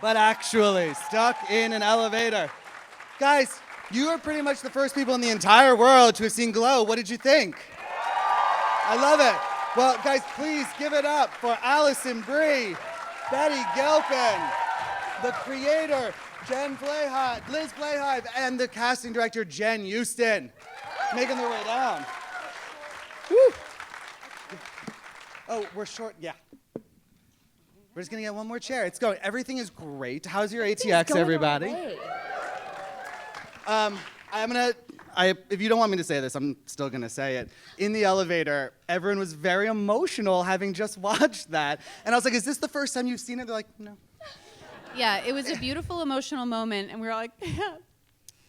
but actually stuck in an elevator. Guys, you are pretty much the first people in the entire world to have seen Glow. What did you think? I love it. Well, guys, please give it up for Alison, Brie, Betty Gilpin, the creator, Liz Flahive, and the casting director, Jen Euston, making their way down. Woo. Oh, we're short, yeah. We're just gonna get one more chair. It's going. Everything is great. How's your ATX, everybody? If you don't want me to say this, I'm still gonna say it. In the elevator, everyone was very emotional having just watched that. And I was like, is this the first time you've seen it? They're like, no. Yeah, it was a beautiful emotional moment, and we were like, yeah,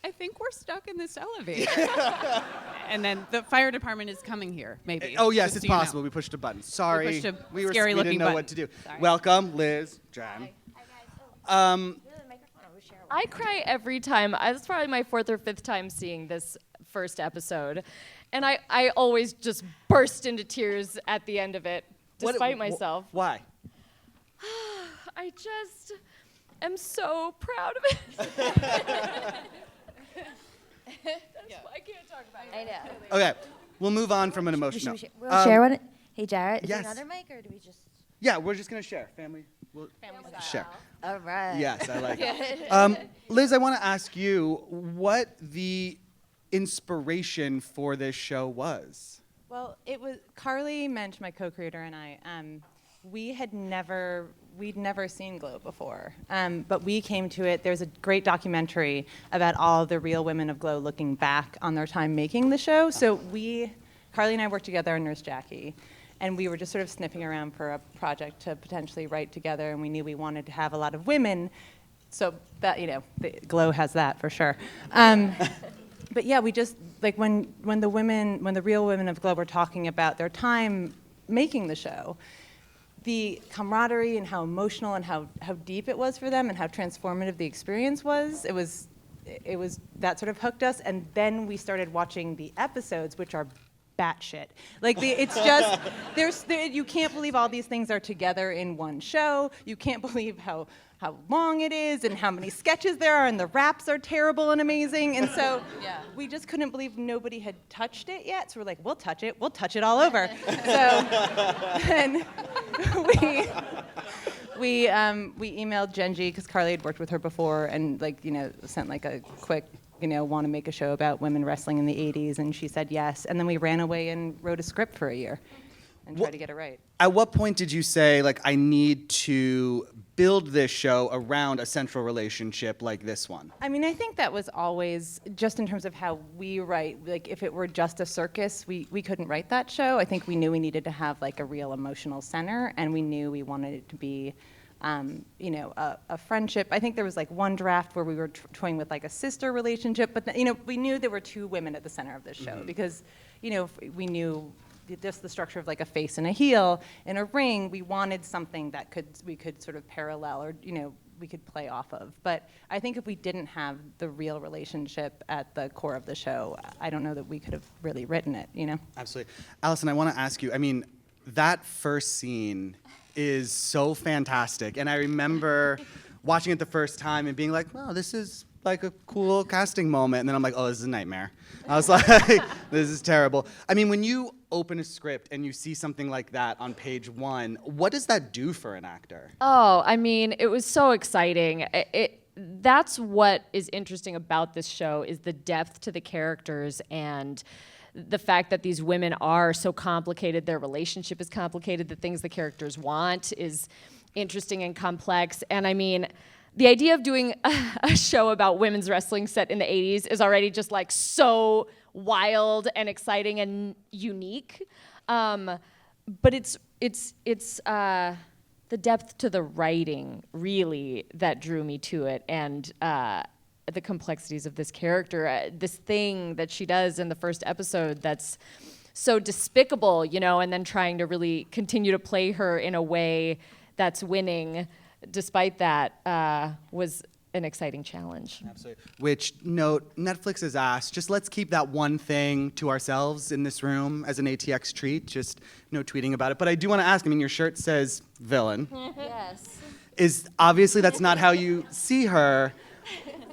I think we're stuck in this elevator. And then the fire department is coming here, maybe. Oh, yes, it's possible. We pushed a button. Sorry. We pushed a we scary-looking didn't know button. what to do. Sorry. Welcome, Liz, Jen. I cry every time. It's probably my fourth or fifth time seeing this first episode. And I always just burst into tears at the end of it, despite myself. Why? I just am so proud of it. That's why I can't talk about it. I know. Okay, we'll move on from an emotional. We'll share one. Hey, Jarett, is yes. there another mic, or do we just? Yeah, we're just gonna share. Family share. All right. Yes, I like it. Liz, I want to ask you what the inspiration for this show was. Well, it was Carly Mensch, my co-creator, and I. We'd never seen Glow before, but we came to it. There's a great documentary about all the real women of Glow looking back on their time making the show. So Carly and I worked together on Nurse Jackie, and we were just sort of sniffing around for a project to potentially write together, and we knew we wanted to have a lot of women. So that, the Glow has that for sure. But yeah, we just when the real women of Glow were talking about their time making the show, the camaraderie and how emotional and how deep it was for them and how transformative the experience was, it was that sort of hooked us. And then we started watching the episodes, which are batshit. It's just you can't believe all these things are together in one show. You can't believe how long it is and how many sketches there are, and the raps are terrible and amazing. And so we just couldn't believe nobody had touched it yet. So we're like, we'll touch it all over. So then we emailed Genji, because Carly had worked with her before, and sent a quick, want to make a show about women wrestling in the 80s, and she said yes. And then we ran away and wrote a script for a year and tried to get it right. At what point did you say, I need to build this show around a central relationship like this one? I mean, I think that was always, just in terms of how we write, if it were just a circus, we couldn't write that show. I think we knew we needed to have a real emotional center, and we knew we wanted it to be a friendship. I think there was one draft where we were toying with a sister relationship, but we knew there were two women at the center of this show, because we knew just the structure of a face and a heel in a ring. We wanted something that we could sort of parallel, or we could play off of. But I think if we didn't have the real relationship at the core of the show, I don't know that we could have really written it. Absolutely. Alison, I want to ask you, that first scene is so fantastic, and I remember watching it the first time and being like, wow, this is a cool casting moment, and then I'm like, oh, this is a nightmare. I was like, this is terrible. When you open a script and you see something like that on page one, what does that do for an actor? Oh, it was so exciting. That's what is interesting about this show, is the depth to the characters, and the fact that these women are so complicated, their relationship is complicated, the things the characters want is interesting and complex. And the idea of doing a show about women's wrestling set in the 80s is already just so wild and exciting and unique. But it's the depth to the writing, really, that drew me to it, and the complexities of this character, this thing that she does in the first episode that's so despicable, and then trying to really continue to play her in a way that's winning. Despite that, was an exciting challenge. Absolutely. Which, note, Netflix has asked, just let's keep that one thing to ourselves in this room as an ATX treat, just no tweeting about it. But I do want to ask, your shirt says villain. Yes. is obviously that's not how you see her.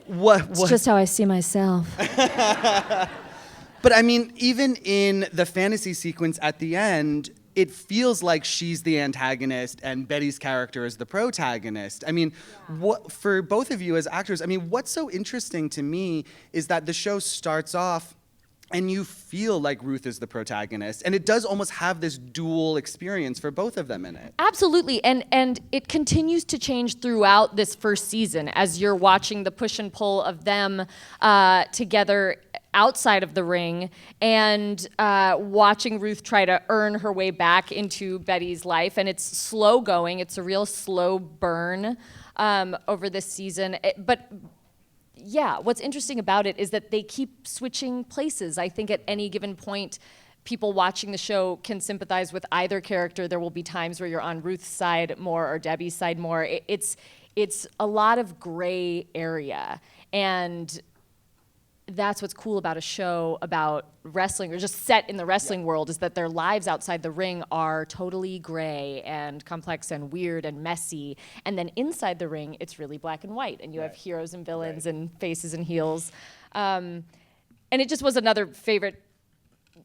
It's just how I see myself. But I mean, even in the fantasy sequence at the end, it feels like she's the antagonist and Betty's character is the protagonist. I mean, what for both of you as actors, I mean, what's so interesting to me is that the show starts off and you feel like Ruth is the protagonist, and it does almost have this dual experience for both of them in it. Absolutely, and it continues to change throughout this first season as you're watching the push and pull of them together outside of the ring, and watching Ruth try to earn her way back into Betty's life. And it's slow going. It's a real slow burn over this season. But yeah, what's interesting about it is that they keep switching places. I think at any given point, people watching the show can sympathize with either character. There will be times where you're on Ruth's side more or Debbie's side more. It's a lot of gray area. And that's what's cool about a show about wrestling, or just set in the wrestling world, is that their lives outside the ring are totally gray and complex and weird and messy. And then inside the ring, it's really black and white, and you have heroes and villains and faces and heels. And it just was another favorite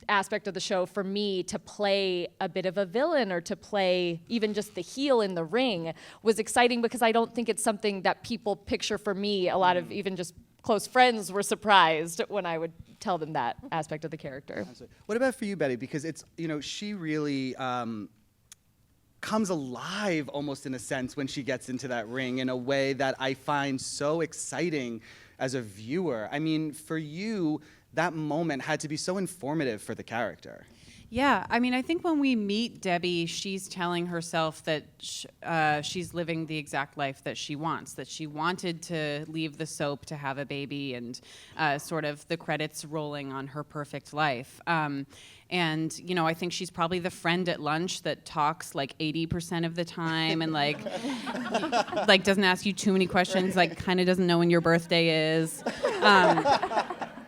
aspect of the show for me, to play a bit of a villain or to play even just the heel in the ring was exciting, because I don't think it's something that people picture for me. A lot of even just close friends were surprised when I would tell them that aspect of the character. What about for you, Betty? Because it's, she really comes alive almost in a sense when she gets into that ring in a way that I find so exciting as a viewer. I mean, for you, that moment had to be so informative for the character. Yeah, I mean, I think when we meet Debbie, she's telling herself that she's living the exact life that she wants, that she wanted to leave the soap to have a baby, and sort of the credits rolling on her perfect life. And, I think she's probably the friend at lunch that talks like 80% of the time and like doesn't ask you too many questions, like kind of doesn't know when your birthday is.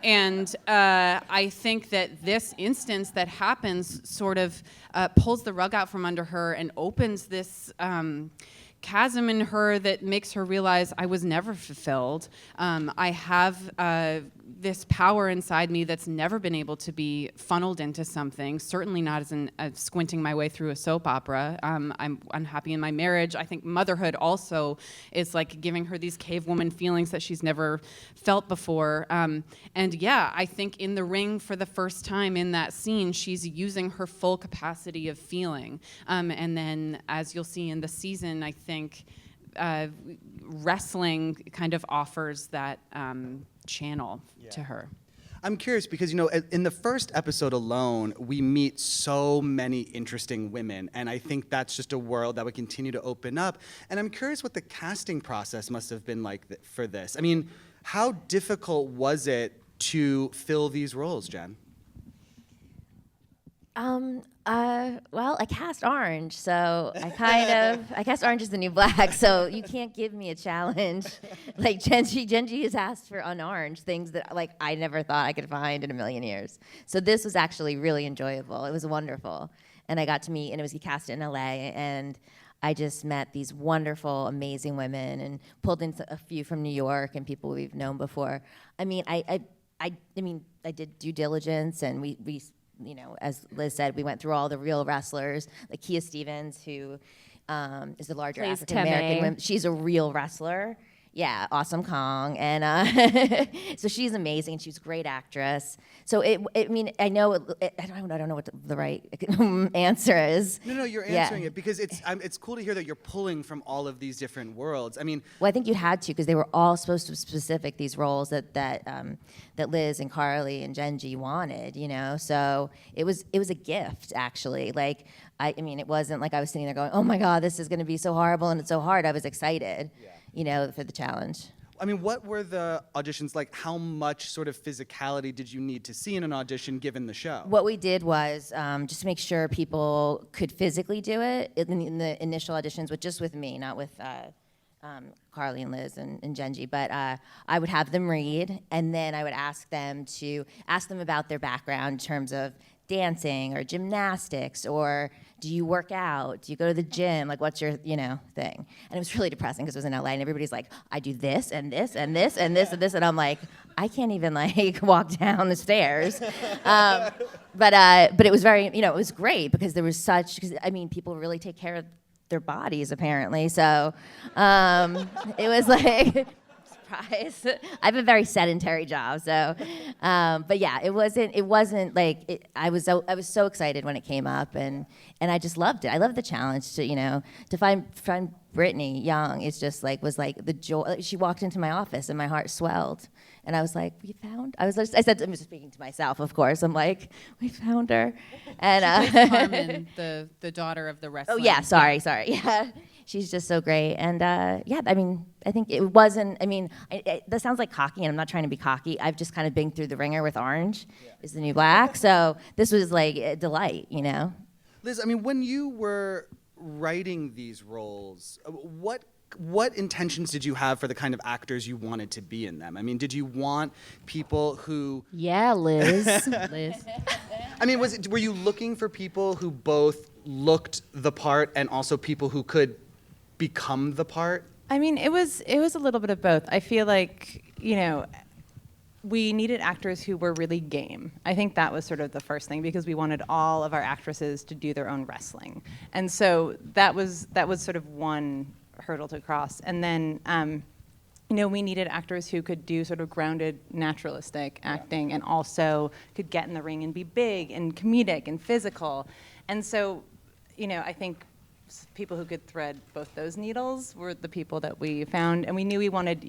And I think that this instance that happens sort of pulls the rug out from under her and opens this chasm in her that makes her realize, I was never fulfilled. I have this power inside me that's never been able to be funneled into something, certainly not as squinting my way through a soap opera. I'm unhappy in my marriage. I think motherhood also is like giving her these cave woman feelings that she's never felt before. And yeah, I think in the ring for the first time in that scene, she's using her full capacity of feeling. And then as you'll see in the season, I think wrestling kind of offers that channel to her. I'm curious because, in the first episode alone, we meet so many interesting women, and I think that's just a world that would continue to open up. And I'm curious what the casting process must have been like for this. I mean, how difficult was it to fill these roles, Jen? Well, I cast orange, so I cast orange as the new black, so you can't give me a challenge. Like Genji has asked for unorange, things that like I never thought I could find in a million years. So this was actually really enjoyable. It was wonderful. And I got to meet, and it was cast in LA, and I just met these wonderful, amazing women and pulled in a few from New York and people we've known before. I mean, I did due diligence, and we as Liz said, we went through all the real wrestlers, like Kia Stevens, who is the larger Plays African-American Teme. woman. She's a real wrestler. Yeah, Awesome Kong. And so she's amazing. She's a great actress. So I don't know what the right answer is. No, you're answering it because it's cool to hear that you're pulling from all of these different worlds. I mean, well, I think you had to, because they were all supposed to be specific, these roles that Liz and Carly and Genji wanted, So it was a gift, actually. Like, it wasn't like I was sitting there going, oh my God, this is going to be so horrible and it's so hard. I was excited, for the challenge. I mean, what were the auditions like? How much sort of physicality did you need to see in an audition given the show? What we did was just to make sure people could physically do it in the initial auditions, with me, not with Carly and Liz and Genji. But I would have them read, and then I would ask them about their background in terms of dancing or gymnastics or do you work out? Do you go to the gym? Like, what's your, thing? And it was really depressing because it was in LA, and everybody's like, I do this and this and this and this and this, and I'm like, I can't even like walk down the stairs. But it was very, it was great because there was because people really take care of their bodies apparently. So it was like. Surprise. I have a very sedentary job, so but yeah, it wasn't like I was so excited when it came up, and I just loved it. I loved the challenge to find Brittany Young. It's just was the joy. She walked into my office and my heart swelled, and I was like, I said, I'm just speaking to myself, of course. I'm like, we found her, and She plays Carmen, the daughter of the wrestler. Oh yeah, sorry, yeah. She's just so great, and I think it wasn't. That sounds like cocky, and I'm not trying to be cocky. I've just kind of been through the ringer with Orange, is the new black. So this was like a delight, Liz, when you were writing these roles, what intentions did you have for the kind of actors you wanted to be in them? Did you want people who? Yeah, Liz. Liz. Were you looking for people who both looked the part and also people who could become the part? It was a little bit of both. I feel like, we needed actors who were really game. I think that was sort of the first thing, because we wanted all of our actresses to do their own wrestling. And so that was sort of one hurdle to cross. And then we needed actors who could do sort of grounded, naturalistic acting, and also could get in the ring and be big and comedic and physical. And so, I think people who could thread both those needles were the people that we found. And we knew we wanted,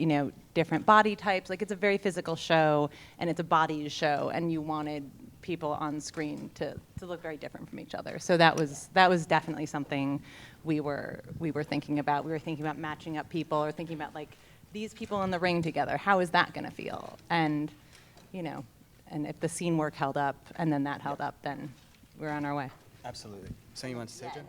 different body types. Like, it's a very physical show, and it's a bodies show, and you wanted people on screen to look very different from each other. So that was definitely something we were thinking about. We were thinking about matching up people, or thinking about these people in the ring together. How is that going to feel? And and if the scene work held up, and then that held up, then we're on our way. Absolutely. So you want to say, Jen?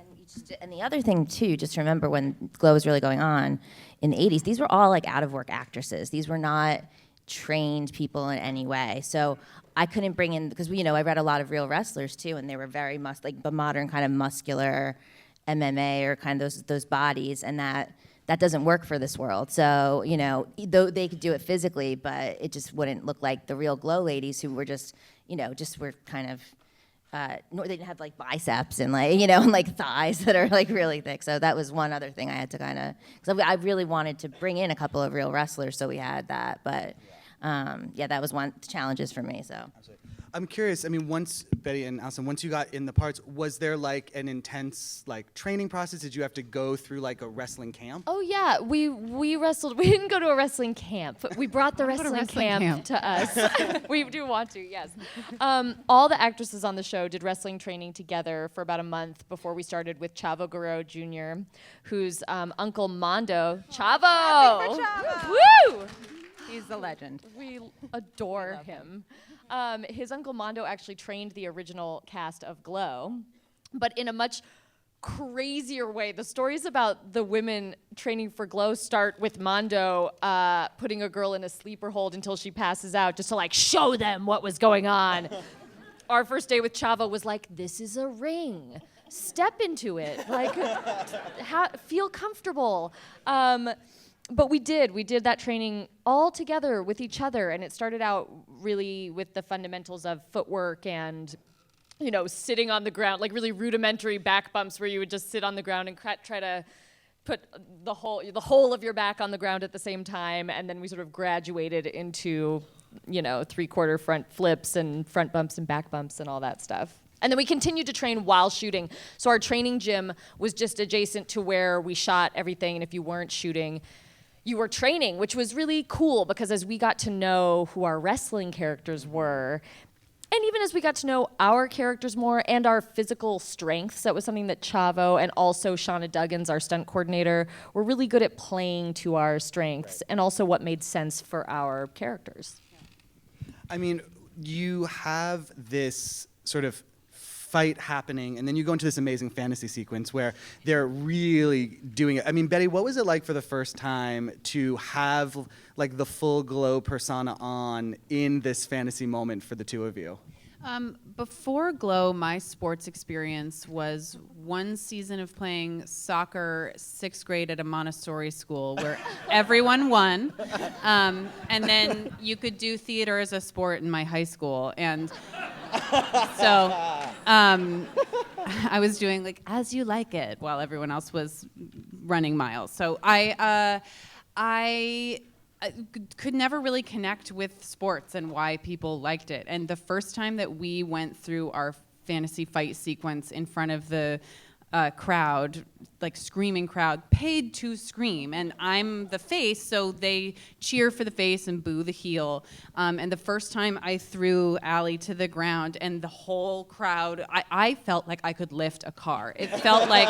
And the other thing too, just remember when Glow was really going on in the 80s, these were all out of work actresses. These were not trained people in any way. So I couldn't bring in, because I read a lot of real wrestlers too, and they were very the modern kind of muscular MMA or kind of those bodies, and that doesn't work for this world. So, though they could do it physically, but it just wouldn't look like the real Glow ladies who were just were kind of, they didn't have biceps and and thighs that are really thick. So that was one other thing I had to kind of, because I really wanted to bring in a couple of real wrestlers, so we had that. But that was one of the challenges for me. So. Absolutely. I'm curious, once, Betty and Alison, once you got in the parts, was there an intense training process? Did you have to go through a wrestling camp? Oh yeah, we wrestled. We didn't go to a wrestling camp. We brought the wrestling camp to us. We do want to, yes. All the actresses on the show did wrestling training together for about a month before we started with Chavo Guerrero Jr., whose Uncle Mondo, Chavo! Woo! He's the legend. We adore him. His Uncle Mondo actually trained the original cast of Glow, but in a much crazier way. The stories about the women training for Glow start with Mondo putting a girl in a sleeper hold until she passes out, just to show them what was going on. Our first day with Chavo was this is a ring. Step into it. Feel comfortable. But we did that training all together with each other, and it started out really with the fundamentals of footwork and, sitting on the ground, really rudimentary back bumps where you would just sit on the ground and try to put the whole of your back on the ground at the same time, and then we sort of graduated into, 3/4 front flips and front bumps and back bumps and all that stuff. And then we continued to train while shooting. So our training gym was just adjacent to where we shot everything, and if you weren't shooting, you were training, which was really cool, because as we got to know who our wrestling characters were, and even as we got to know our characters more and our physical strengths, that was something that Chavo and also Shauna Duggins, our stunt coordinator, were really good at playing to our strengths, and also what made sense for our characters. You have this sort of fight happening, and then you go into this amazing fantasy sequence where they're really doing it. Betty, what was it like for the first time to have the full Glow persona on in this fantasy moment for the two of you? Before Glow, my sports experience was one season of playing soccer, 6th grade at a Montessori school where everyone won. And then you could do theater as a sport in my high school. And so I was doing like As You Like It while everyone else was running miles. So I could never really connect with sports and why people liked it. And the first time that we went through our fantasy fight sequence in front of the crowd, like screaming crowd, paid to scream. And I'm the face, so they cheer for the face and boo the heel. And the first time I threw Allie to the ground and the whole crowd, I felt like I could lift a car. It felt like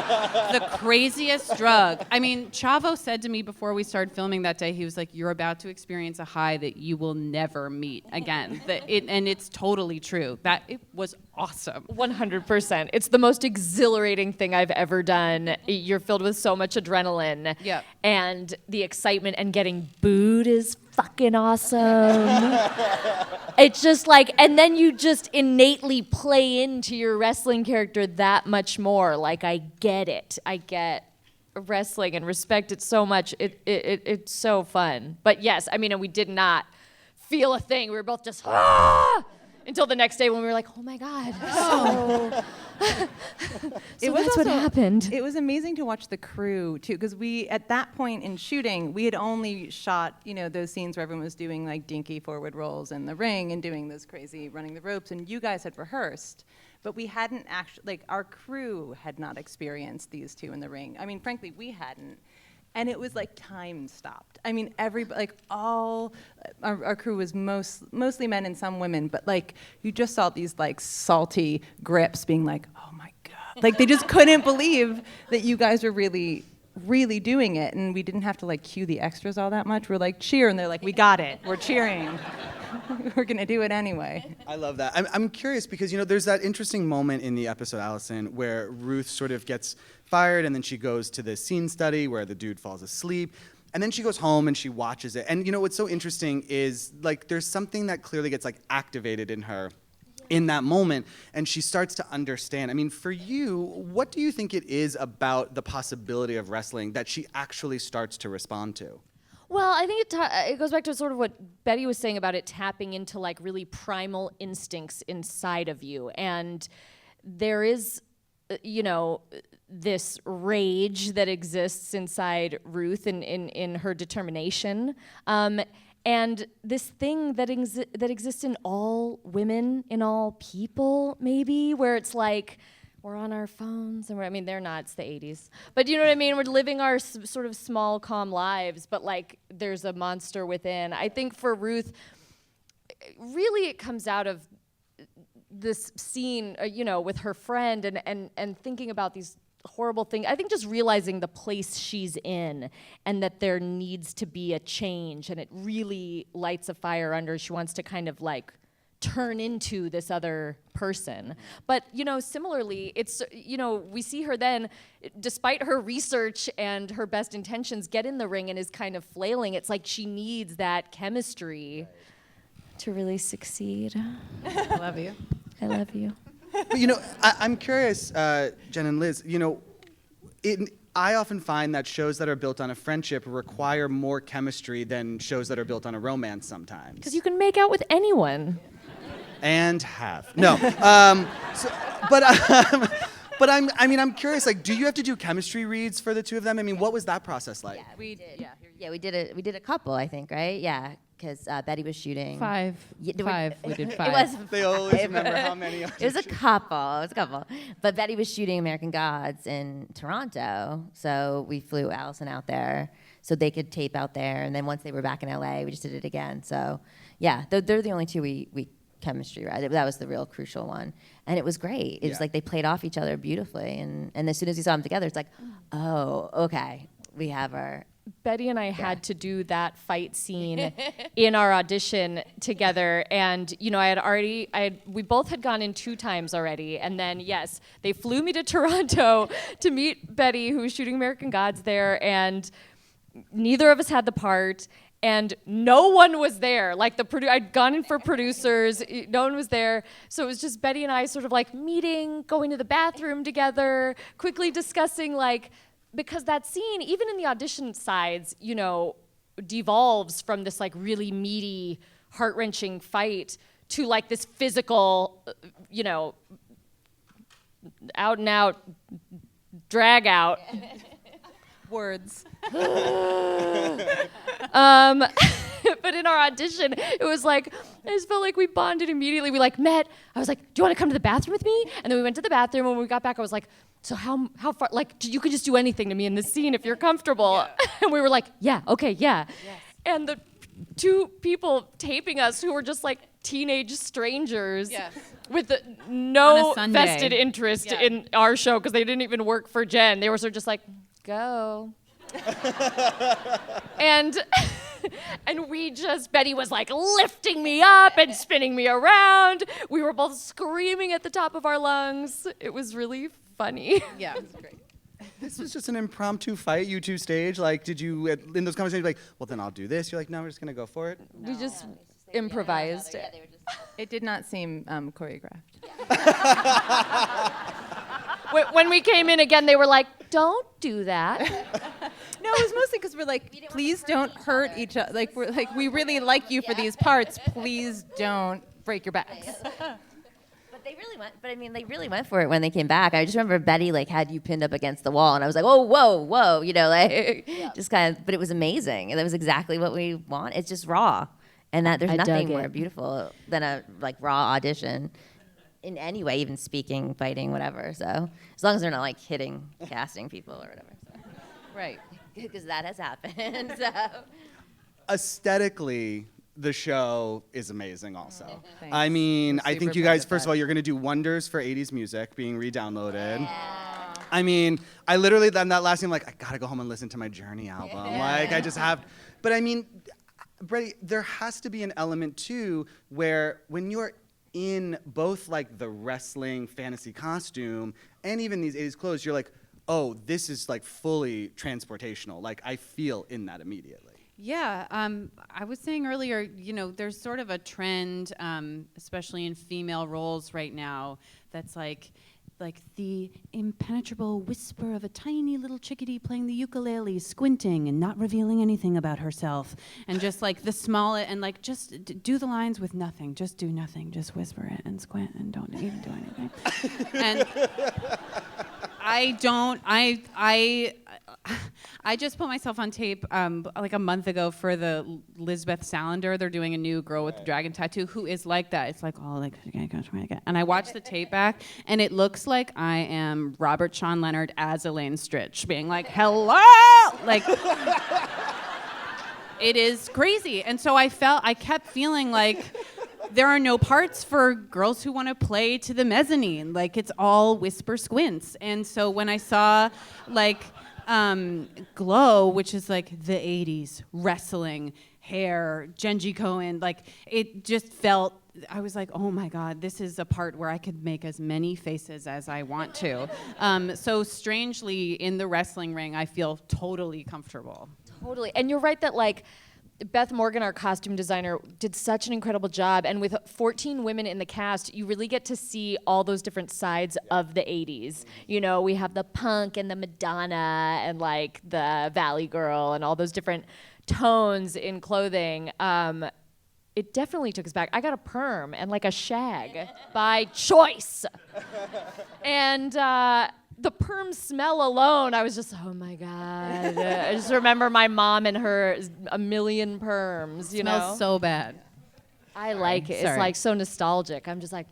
the craziest drug. I mean, Chavo said to me before we started filming that day, he was like, you're about to experience a high that you will never meet again. And it's totally true. It was awesome. 100%. It's the most exhilarating thing I've ever done. You're filled with so much adrenaline. Yeah. And the excitement and getting booed is fucking awesome. It's just like, and then you just innately play into your wrestling character that much more. Like, I get it. I get wrestling and respect it so much. It's so fun. But yes, I mean, and we did not feel a thing. We were both just, until the next day when we were like, oh my God. So that's what happened. It was amazing to watch the crew too, because we, at that point in shooting, we had only shot, those scenes where everyone was doing like dinky forward rolls in the ring and doing those crazy running the ropes, and you guys had rehearsed, but we hadn't actually, like, our crew had not experienced these two in the ring. I mean, frankly, we hadn't. And it was like time stopped. I mean, all our crew was mostly men and some women, but like you just saw these like salty grips being like, oh my God. Like they just couldn't believe that you guys were really, really doing it. And we didn't have to like cue the extras all that much. We're like, cheer. And they're like, we got it. We're cheering. We're gonna do it anyway. I love that. I'm curious because, there's that interesting moment in the episode, Alison, where Ruth sort of gets fired and then she goes to the scene study where the dude falls asleep. And then she goes home and she watches it. And what's so interesting is like there's something that clearly gets like activated in her in that moment, and she starts to understand. I mean, for you, what do you think it is about the possibility of wrestling that she actually starts to respond to? Well, I think it goes back to sort of what Betty was saying about it tapping into like really primal instincts inside of you. And there is, this rage that exists inside Ruth in her determination. And this thing that exists in all women, in all people, maybe, where it's like, we're on our phones, and they're not, it's the 80s. But you know what I mean? We're living our sort of small, calm lives, but like there's a monster within. I think for Ruth, really it comes out of this scene, with her friend and thinking about these horrible things. I think just realizing the place she's in and that there needs to be a change, and it really lights a fire under. She wants to kind of like turn into this other person. But, similarly, it's, we see her then, despite her research and her best intentions, get in the ring and is kind of flailing. It's like she needs that chemistry to really succeed. I love you. I love you. But, I'm curious, Jen and Liz, I often find that shows that are built on a friendship require more chemistry than shows that are built on a romance sometimes. Because you can make out with anyone. And have. No. But I'm curious, like, do you have to do chemistry reads for the two of them? I mean, what was that process like? Yeah, we did. Yeah, we did a couple, I think, right? Yeah, because Betty was shooting. 5. Yeah, We did 5. It was They always remember how many. It was a couple. But Betty was shooting American Gods in Toronto, so we flew Alison out there so they could tape out there. And then once they were back in LA, we just did it again. So yeah, they're the only two we chemistry, right? That was the real crucial one. And it was great. It was like they played off each other beautifully. And as soon as we saw them together, it's like, oh, okay, we have our... Betty and I had to do that fight scene in our audition together, and we both had gone in 2 times already, and then yes, they flew me to Toronto to meet Betty, who was shooting American Gods there, and neither of us had the part, and no one was there. Like I'd gone in for producers, no one was there. So it was just Betty and I sort of like meeting, going to the bathroom together, quickly discussing like, because that scene, even in the audition sides, you know, devolves from this like really meaty, heart-wrenching fight to like this physical, you know, out and out drag out. Words. But in our audition, it was like, I just felt like we bonded immediately. We like met. I was like, do you want to come to the bathroom with me? And then we went to the bathroom. When we got back, I was like, so how far, like, you could just do anything to me in this scene if you're comfortable. Yeah. And we were like, yeah, okay, yeah. Yes. And the two people taping us who were just like teenage strangers with no vested interest in our show because they didn't even work for Jen. They were sort of just like, go. and we just, Betty was like lifting me up and spinning me around. We were both screaming at the top of our lungs. It was really funny. Yeah, it was great. This was just an impromptu fight you two staged. Like, did you, in those conversations, like, well, then I'll do this? You're like, no, we're just going to go for it? No, we just improvised it. It did not seem choreographed. When we came in again, they were like, don't do that. No, it was mostly because we're like, please don't hurt each other. Like, we're like, we really like you for these parts. Please don't break your backs. They really went, but I mean, they really went for it when they came back. I just remember Betty like had you pinned up against the wall, and I was like, oh, whoa, you know, like just kind of. But it was amazing, and that was exactly what we want. It's just raw, and that there's nothing more beautiful than a like raw audition, in any way, even speaking, fighting, whatever. So as long as they're not like hitting casting people or whatever. So. Right. Because that has happened. So. Aesthetically, the show is amazing also. Thanks. I mean, I think you guys, first of all, that. you're going to do wonders for 80s music being re-downloaded. Yeah. I mean, I literally, that last scene, like, I got to go home and listen to my Journey album. Yeah. Like, I just have, but I mean, Brie, there has to be an element too where when you're in both like the wrestling fantasy costume and even these 80s clothes, you're like, oh, this is like fully transportational. Like, I feel in that immediately. Yeah, I was saying earlier, you know, there's sort of a trend, especially in female roles right now, that's like the impenetrable whisper of a tiny little chickadee playing the ukulele, squinting and not revealing anything about herself, and just like the small, and like just do the lines with nothing, just do nothing, just whisper it and squint and don't even do anything. And I just put myself on tape like a month ago for the Lisbeth Salander. They're doing a new girl with the dragon tattoo who is like that. It's like, oh, like, and I watched the tape back, and it looks like I am Robert Sean Leonard as Elaine Stritch, being like, hello! Like, it is crazy. And so I kept feeling like, there are no parts for girls who want to play to the mezzanine. Like, it's all whisper squints. And so when I saw, like, Glow, which is like the 80s, wrestling, hair, Genji Cohen, like, it just felt, I was like, oh my God, this is a part where I could make as many faces as I want to. So strangely, in the wrestling ring, I feel totally comfortable. Totally. And you're right that, like, Beth Morgan, our costume designer, did such an incredible job. And with 14 women in the cast, you really get to see all those different sides of the 80s. You know, we have the punk and the Madonna and like the Valley Girl and all those different tones in clothing. It definitely took us back. I got a perm and like a shag by choice. And the perm smell alone, I was just, oh my God. I just remember my mom and her a million perms, you know? Smells so bad. I like it. Sorry. It's like so nostalgic. I'm just like,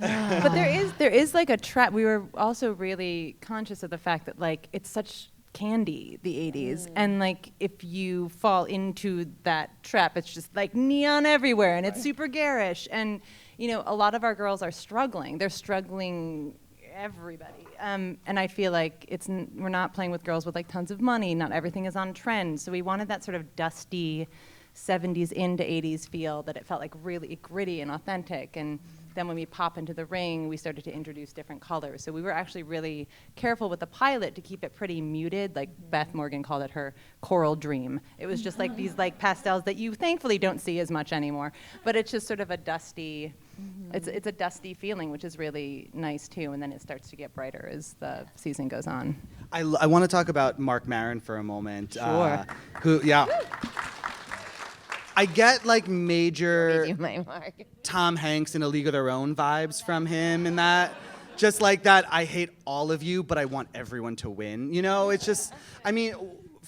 But there is like a trap. We were also really conscious of the fact that like it's such candy, the 80s, and like if you fall into that trap, it's just like neon everywhere, and it's super garish, and you know, a lot of our girls are struggling. They're struggling, everybody, and I feel like we're not playing with girls with like tons of money. Not everything is on trend, so we wanted that sort of dusty 70s into 80s feel, that it felt like really gritty and authentic, and then when we pop into the ring, we started to introduce different colors. So we were actually really careful with the pilot to keep it pretty muted. Like Beth Morgan called it her coral dream. It was just like these like pastels that you thankfully don't see as much anymore. But it's just sort of a dusty, it's a dusty feeling, which is really nice too. And then it starts to get brighter as the season goes on. I want to talk about Mark Maron for a moment. Sure. I get like major You might, Mark. Tom Hanks and A League of Their Own vibes from him and that. Just like that, I hate all of you, but I want everyone to win. You know, it's just, I mean,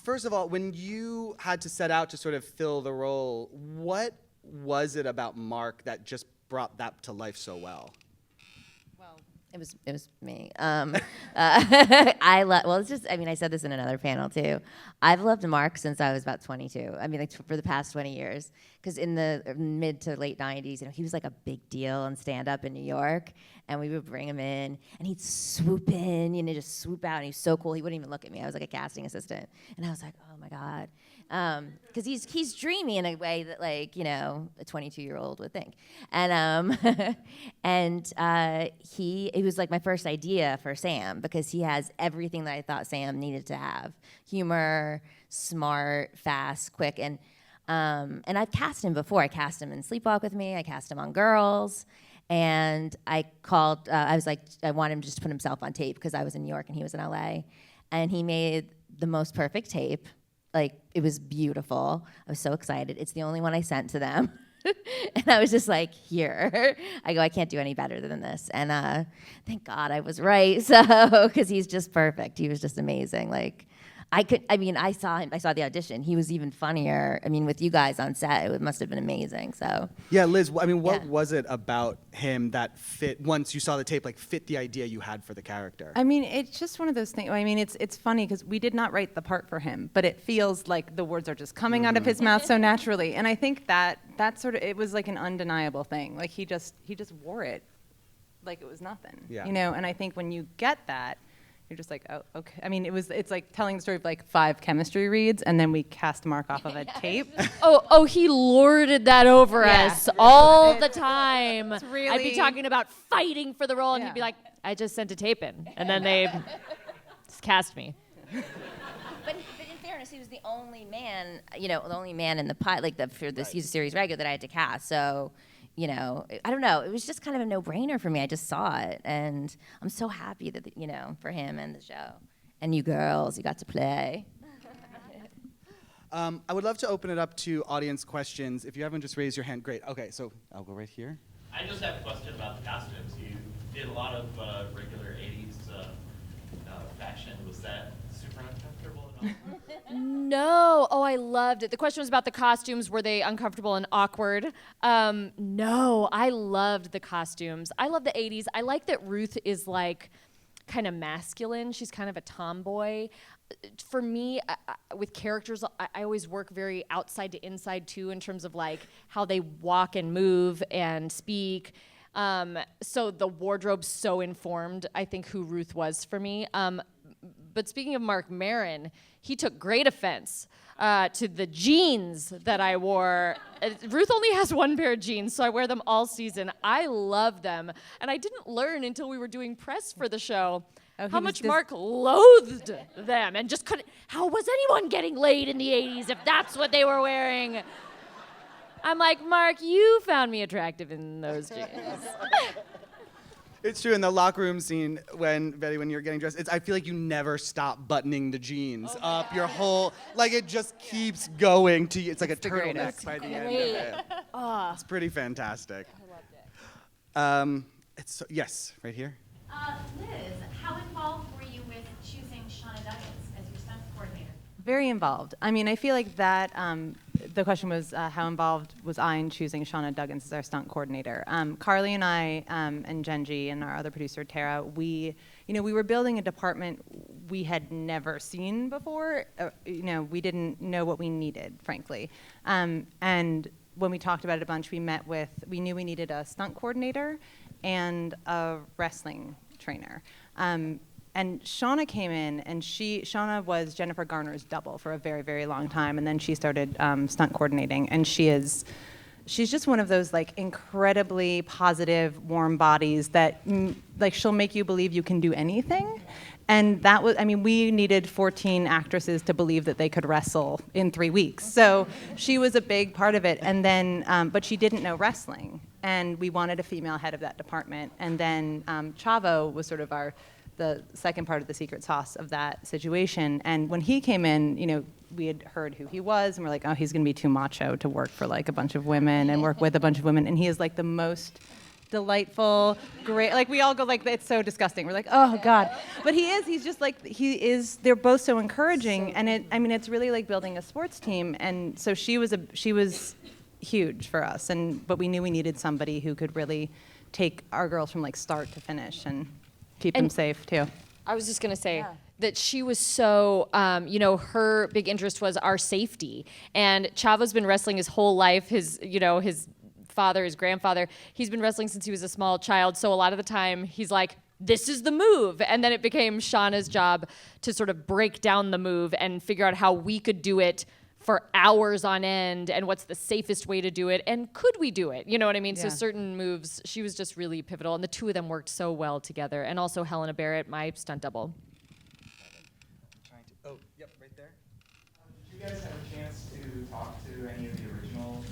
first of all, when you had to set out to sort of fill the role, what was it about Mark that just brought that to life so well? It was me. It's just, I mean, I said this in another panel too. I've loved Mark since I was about 22. I mean, like for the past 20 years. Because in the mid to late 90s, you know, he was like a big deal in stand-up in New York. And we would bring him in, and he'd swoop in, you know, just swoop out. And he's so cool, he wouldn't even look at me. I was like a casting assistant. And I was like, oh my God. Because he's dreamy in a way that, like, you know, a 22-year-old would think. And it was like my first idea for Sam, because he has everything that I thought Sam needed to have: humor, smart, fast, quick, and I've cast him before. I cast him in Sleepwalk with Me. I cast him on Girls. And I called, I was like, I want him to just put himself on tape, because I was in New York and he was in LA. And he made the most perfect tape. Like, it was beautiful. I was so excited. It's the only one I sent to them. And I was just like, here. I go, I can't do any better than this. And thank God I was right. So, because he's just perfect. He was just amazing. Like, I saw him, I saw the audition. He was even funnier. I mean, with you guys on set, it must have been amazing, so. Yeah, Liz, I mean, what was it about him that fit, once you saw the tape, like fit the idea you had for the character? I mean, it's just one of those things. I mean, it's funny because we did not write the part for him, but it feels like the words are just coming out of his mouth so naturally. And I think that sort of, it was like an undeniable thing. Like he just wore it like it was nothing, you know? And I think when you get that, you're just like, oh, okay. I mean, it's like telling the story of like 5 chemistry reads, and then we cast Mark off of a tape. He lorded that over us all the time. Really, I'd be talking about fighting for the role, and he'd be like, I just sent a tape in. And then they just cast me. But in fairness, he was the only man, you know, the only man in the pilot, like for the season series regular that I had to cast. So, you know, I don't know. It was just kind of a no-brainer for me. I just saw it, and I'm so happy that, you know, for him and the show. And you girls, you got to play. I would love to open it up to audience questions. If you haven't, just raise your hand. Great. Okay, so I'll go right here. I just have a question about the costumes. You did a lot of regular 80s fashion. Was that super uncomfortable at all? No. Oh, I loved it. The question was about the costumes. Were they uncomfortable and awkward? No, I loved the costumes. I love the 80s. I like that Ruth is like kind of masculine. She's kind of a tomboy. For me, with characters, I always work very outside to inside too, in terms of like how they walk and move and speak. So the wardrobe's so informed, I think, who Ruth was for me. But speaking of Mark Maron, he took great offense to the jeans that I wore. Ruth only has 1 pair of jeans, so I wear them all season. I love them. And I didn't learn until we were doing press for the show how much Mark loathed them and just couldn't. How was anyone getting laid in the 80s if that's what they were wearing? I'm like, Mark, you found me attractive in those jeans. It's true, in the locker room scene, Betty, when you're getting dressed, I feel like you never stop buttoning the jeans up your whole, like it just keeps going to you. It's like a turtleneck by the end of it. It's pretty fantastic. I loved it. Yes, right here. Liz, how involved were you with choosing Shauna Duggins as your stunt coordinator? Very involved. I mean, I feel like that, the question was how involved was I in choosing Shauna Duggins as our stunt coordinator. Carly and I, and Genji and our other producer, Tara, we were building a department we had never seen before. We didn't know what we needed, frankly. And when we talked about it a bunch, we knew we needed a stunt coordinator and a wrestling trainer. And Shauna came in, and Shauna was Jennifer Garner's double for a very, very long time, and then she started stunt coordinating, and she is she's just one of those like incredibly positive, warm bodies that like she'll make you believe you can do anything. And that was, I mean, we needed 14 actresses to believe that they could wrestle in 3 weeks. So she was a big part of it. And then, but she didn't know wrestling. And we wanted a female head of that department. And then Chavo was sort of the second part of the secret sauce of that situation. And when he came in, you know, we had heard who he was, and we're like, oh, he's gonna be too macho to work for like a bunch of women and work with a bunch of women. And he is like the most delightful, great, like we all go like, it's so disgusting. We're like, oh God. But he's just like, they're both so encouraging. And it's really like building a sports team. And so she was huge for us. But we knew we needed somebody who could really take our girls from like start to finish and keep them safe too. I was just gonna say that she was so, her big interest was our safety. And Chavo's been wrestling his whole life. His father, his grandfather, he's been wrestling since he was a small child. So a lot of the time he's like, this is the move. And then it became Shauna's job to sort of break down the move and figure out how we could do it for hours on end and what's the safest way to do it and could we do it? You know what I mean? Yeah. So certain moves, she was just really pivotal, and the two of them worked so well together. And also Helena Barrett, my stunt double. Oh, yep, right there. Did you guys have a chance to talk to any of the original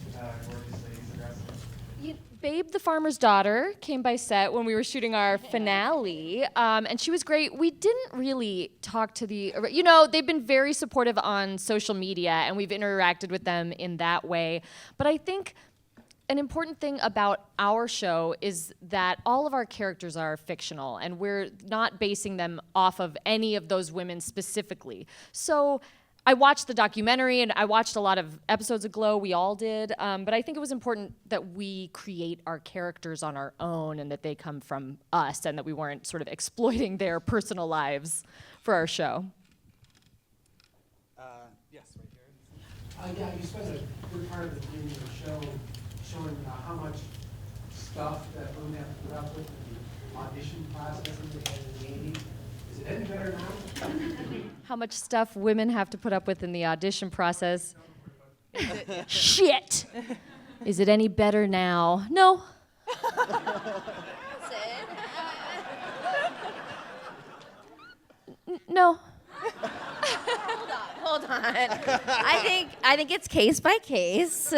gorgeous ladies of wrestling? Babe the Farmer's Daughter came by set when we were shooting our finale, and she was great. We didn't really talk to they've been very supportive on social media, and we've interacted with them in that way. But I think an important thing about our show is that all of our characters are fictional, and we're not basing them off of any of those women specifically. So I watched the documentary, and I watched a lot of episodes of Glow. We all did. But I think it was important that we create our characters on our own and that they come from us and that we weren't sort of exploiting their personal lives for our show. Yes, right here. Yeah, you spent a good part of the beginning of the show showing how much stuff that women have to put up with in the audition process in the 80s. Is it any better now? How much stuff women have to put up with in the audition process. Shit! Is it any better now? No. No. Hold on. I think it's case by case.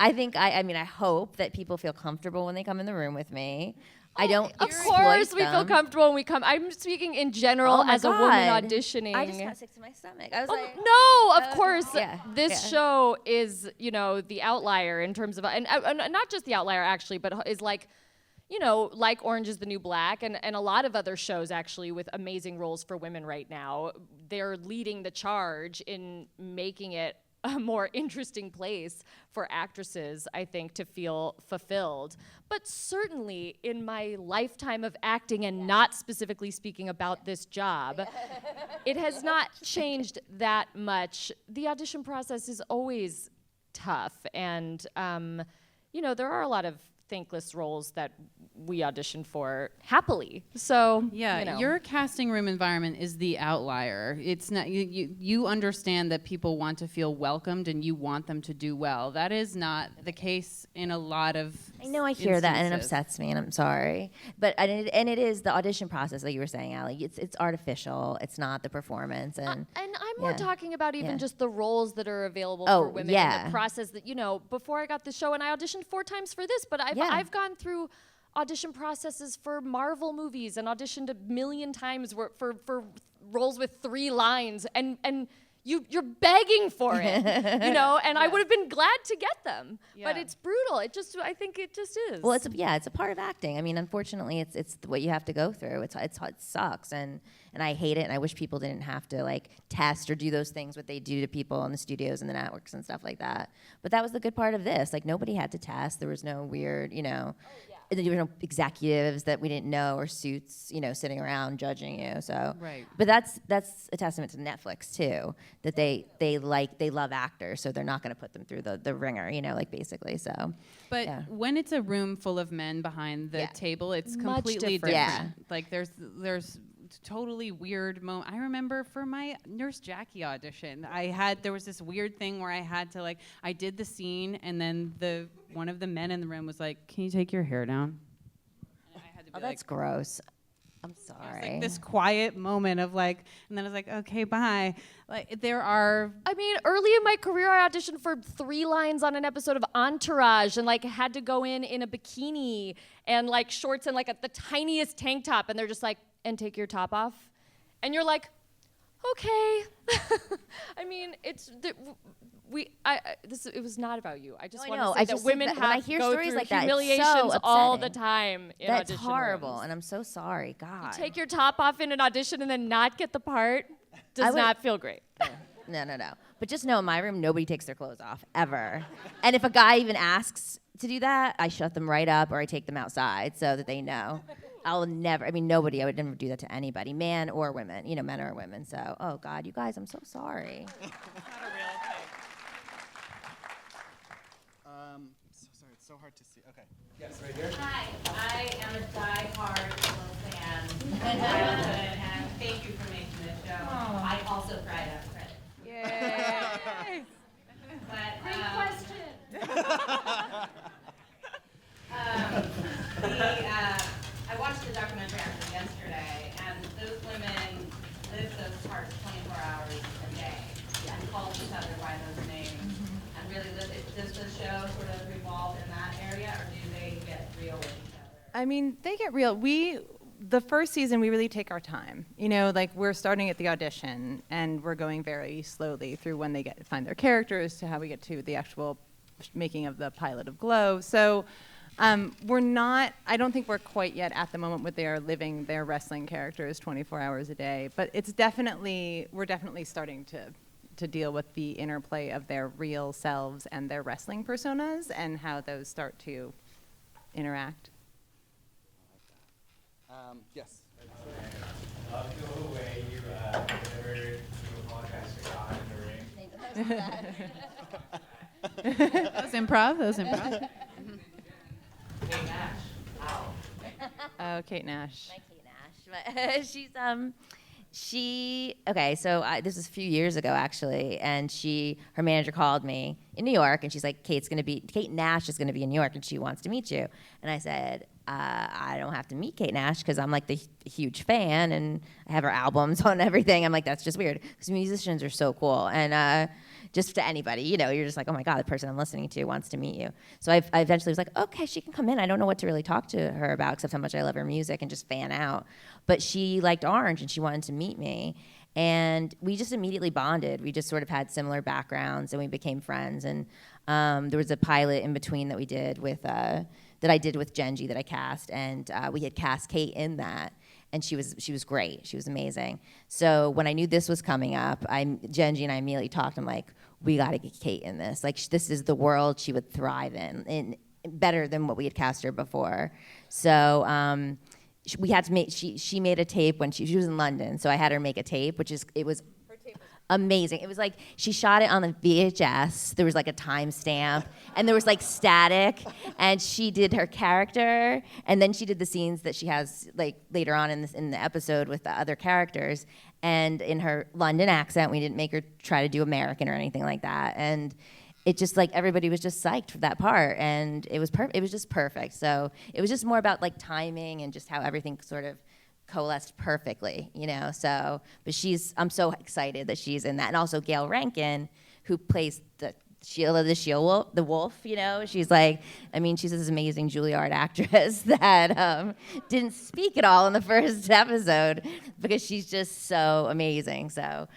I mean, I hope that people feel comfortable when they come in the room with me. I don't Of exploit course we them. feel comfortable when we come. I'm speaking in general Oh my as a woman God. auditioning. I just got sick to my stomach. I was like, No, of course. yeah, This yeah. show is, the outlier in terms of, and not just the outlier actually, but is like, like Orange is the New Black and a lot of other shows actually with amazing roles for women right now. They're leading the charge in making it a more interesting place for actresses, I think, to feel fulfilled. But certainly in my lifetime of acting and not specifically speaking about this job, it has not changed that much. The audition process is always tough. And, there are a lot of thankless roles that we audition for happily. So, your casting room environment is the outlier. It's not you understand that people want to feel welcomed and you want them to do well. That is not the case in a lot of I know I hear that and it instances. upsets me and I'm sorry. But and it is the audition process, like you were saying, Allie. It's artificial. It's not the performance. And I'm more talking about even Yeah. just the roles that are available Oh, for women yeah. and the process that, before I got the show, and I auditioned 4 times for this, but I've gone through audition processes for Marvel movies and auditioned 1,000,000 times for roles with 3 lines and you're begging for it, and I would have been glad to get them, but Yeah. it's brutal. I think it just is. well, it's a part of acting. I mean, unfortunately, it's what you have to go through. It sucks, and I hate it. And I wish people didn't have to like test or do those things what they do to people in the studios and the networks and stuff like that. But that was the good part of this. Like nobody had to test. There was no weird, there were no executives that we didn't know or suits, sitting around judging you. So, Right. But that's a testament to Netflix too, that they love actors, so they're not going to put them through the ringer, basically. So, But yeah. when it's a room full of men behind the Yeah. table, it's Much completely different. different. Yeah. Like there's totally weird moment. I remember for my Nurse Jackie audition, there was this weird thing where I had to I did the scene, and then one of the men in the room was like, "Can you take your hair down?" And I had to be that's gross. I'm sorry. It was like this quiet moment of and then I was like, okay, bye. There are. I mean, early in my career, I auditioned for 3 lines on an episode of Entourage, and had to go in a bikini and shorts and the tiniest tank top, and they're just like, and take your top off, and you're like, okay. I mean, it was not about you. I just want to say that women have to go through humiliations all the time in That's audition horrible, rooms. and I'm so sorry. God. Take your top off in an audition and then not get the part does not feel great. No. But just know in my room, nobody takes their clothes off, ever. And if a guy even asks to do that, I shut them right up or I take them outside so that they know. Nobody, I would never do that to anybody, man or women, men or women. So, oh God, you guys, I'm so sorry. It's not a real thing. So sorry, it's so hard to see. Okay. Yes, right here. Hi, I am a die-hard Willow fan in childhood, and thank you for making this show. I also cried after credit. Yay! But, Great question. I watched the documentary actually yesterday, and those women live those parts 24 hours a day and call each other by those names and really live it. Does the show sort of revolve in that area, or do they get real with each other? I mean, they get real. The first season, we really take our time. We're starting at the audition, and we're going very slowly through when they find their characters to how we get to the actual making of the pilot of Glow. So I don't think we're quite yet at the moment where they are living their wrestling characters 24 hours a day, but we're definitely starting to deal with the interplay of their real selves and their wrestling personas and how those start to interact. Yes. The way you apologize to God in the ring. That was improv. Kate Nash. Wow. Oh, Kate Nash. My Kate Nash. This was a few years ago actually, and her manager called me in New York, and she's like, Kate Nash is gonna be in New York, and she wants to meet you. And I said, I don't have to meet Kate Nash because I'm the huge fan, and I have her albums on everything. I'm like, that's just weird because musicians are so cool, and just to anybody, you're just like, oh my God, the person I'm listening to wants to meet you. So I eventually was like, okay, she can come in. I don't know what to really talk to her about except how much I love her music and just fan out. But she liked Orange and she wanted to meet me. And we just immediately bonded. We just sort of had similar backgrounds and we became friends. And there was a pilot in between that we did that I did with Genji that I cast. And we had cast Kate in that. And she was great. She was amazing. So when I knew this was coming up, Genji and I immediately talked. I'm like, we got to get Kate in this. This is the world she would thrive in better than what we had cast her before. So we had to make. She made a tape when she was in London. So I had her make a tape, it was amazing. It was she shot it on the VHS. There was a timestamp, and there was static. And she did her character, and then she did the scenes that she has later on in the episode with the other characters. And in her London accent, we didn't make her try to do American or anything like that. And it just everybody was just psyched for that part, and it was It was just perfect. So it was just more about timing and just how everything sort of coalesced perfectly, So, but I'm so excited that she's in that, and also Gail Rankin, who plays Sheila the Wolf. She's she's this amazing Juilliard actress that didn't speak at all in the first episode because she's just so amazing. So,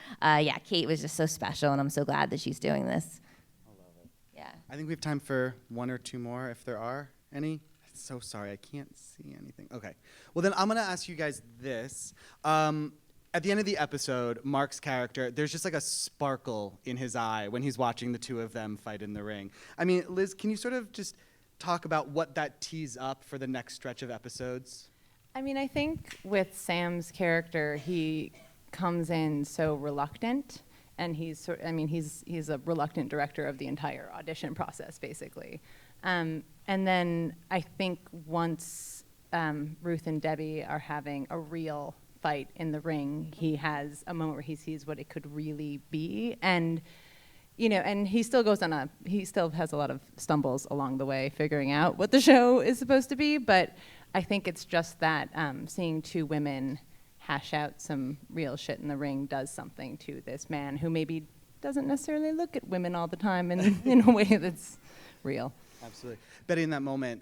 Kate was just so special, and I'm so glad that she's doing this. I love it. Yeah. I think we have time for one or two more, if there are any. So sorry, I can't see anything. Okay. Well, then I'm going to ask you guys this. At the end of the episode, Mark's character, there's just a sparkle in his eye when he's watching the two of them fight in the ring. I mean, Liz, can you sort of just talk about what that tees up for the next stretch of episodes? I mean, I think with Sam's character, he comes in so reluctant, and he's a reluctant director of the entire audition process, basically. And then I think once Ruth and Debbie are having a real fight in the ring, he has a moment where he sees what it could really be. And and he still he still has a lot of stumbles along the way figuring out what the show is supposed to be, but I think it's just that seeing two women hash out some real shit in the ring does something to this man who maybe doesn't necessarily look at women all the time in a way that's real. Absolutely. Betty, in that moment,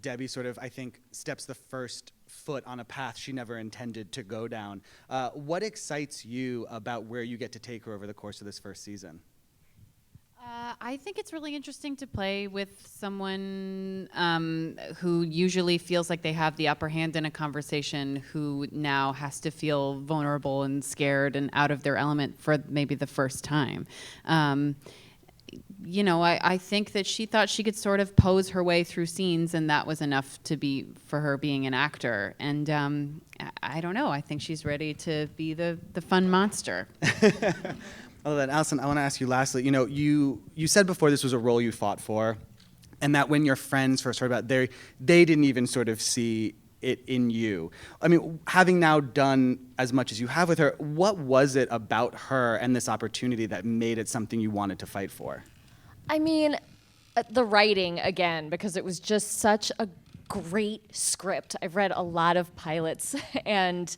Debbie sort of, I think, steps the first foot on a path she never intended to go down. What excites you about where you get to take her over the course of this first season? I think it's really interesting to play with someone who usually feels like they have the upper hand in a conversation, who now has to feel vulnerable and scared and out of their element for maybe the first time. I think that she thought she could sort of pose her way through scenes, and that was enough for her being an actor. And I don't know. I think she's ready to be the fun monster. Other than Alison, I want to ask you lastly, you said before this was a role you fought for, and that when your friends first heard about it, they didn't even sort of see it in you. I mean, having now done as much as you have with her, what was it about her and this opportunity that made it something you wanted to fight for? I mean, the writing, again, because it was just such a great script. I've read a lot of pilots, and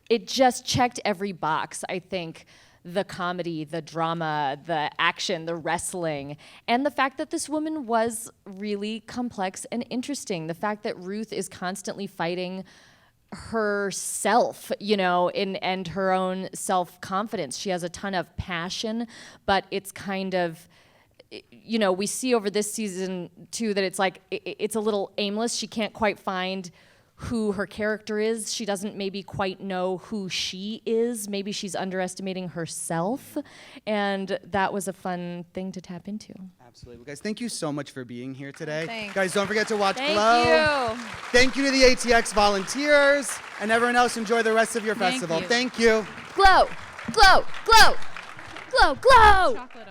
it just checked every box, I think. The comedy, the drama, the action, the wrestling, and the fact that this woman was really complex and interesting. The fact that Ruth is constantly fighting herself, and her own self-confidence. She has a ton of passion, but it's kind of, we see over this season too that it's like, it's a little aimless. She can't quite find who her character is. She doesn't maybe quite know who she is. Maybe she's underestimating herself. And that was a fun thing to tap into. Absolutely. Well, guys, thank you so much for being here today. Thanks. Guys, don't forget to watch Thank Glow. you. Thank you to the ATX volunteers and everyone else. Enjoy the rest of your Thank festival. you. Thank you. Glow, glow, glow, glow, glow. Chocolate